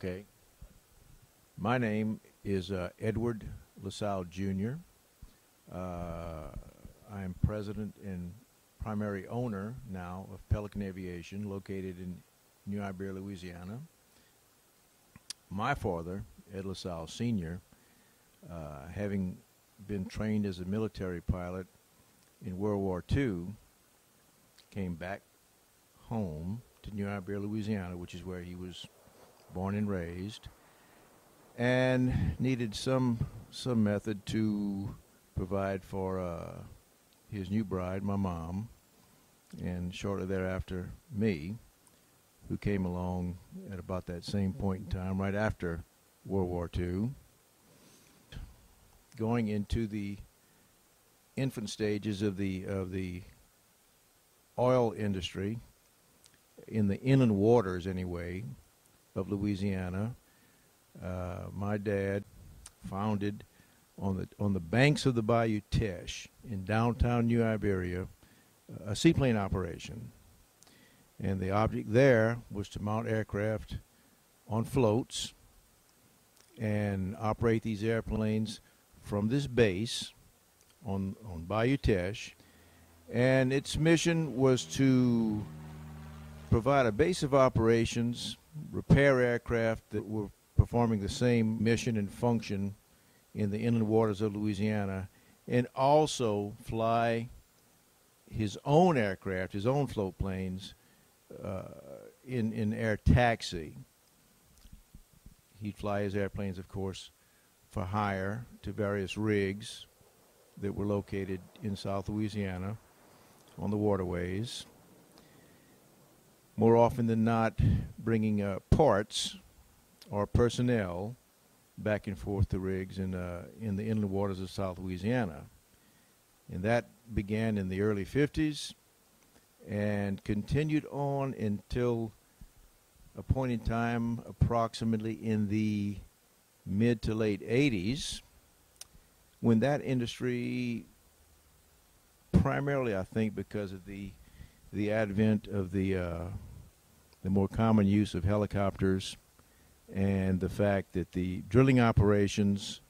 Okay. My name is Edward Lasalle Jr. I am president and primary owner now of Pelican Aviation, located in New Iberia, Louisiana. My father, Ed Lasalle Sr., having been trained as a military pilot in World War II, came back home to New Iberia, Louisiana, which is where he was born and raised, and needed some method to provide for his new bride, my mom, and shortly thereafter me, who came along at about that same point in time, right after World War II, going into the infant stages of the oil industry, in the inland waters anyway, of Louisiana. My dad founded on the banks of the Bayou Teche in downtown New Iberia a seaplane operation, and the object there was to mount aircraft on floats and operate these airplanes from this base on Bayou Teche. And its mission was to provide a base of operations, repair aircraft that were performing the same mission and function in the inland waters of Louisiana, and also fly his own aircraft, his own float planes, in air taxi. He'd fly his airplanes, of course, for hire to various rigs that were located in South Louisiana on the waterways. More often than not, bringing parts or personnel back and forth to rigs in the inland waters of South Louisiana. And that began in the early 50s and continued on until a point in time approximately in the mid to late 80s, when that industry, primarily I think because of the advent of the more common use of helicopters, and the fact that the drilling operations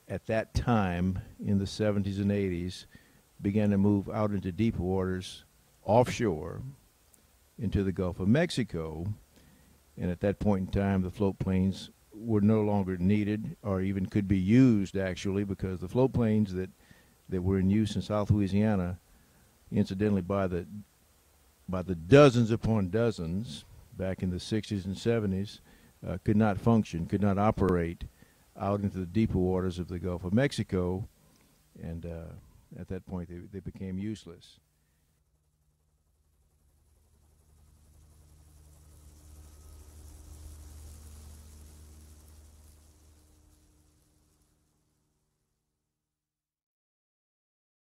at that time in the 70s and 80s began to move out into deep waters offshore into the Gulf of Mexico. And at that point in time, the float planes were no longer needed, or even could be used, actually, because the float planes that were in use in South Louisiana, incidentally by the dozens upon dozens back in the 60s and 70s, could not function, could not operate out into the deeper waters of the Gulf of Mexico, and at that point they became useless.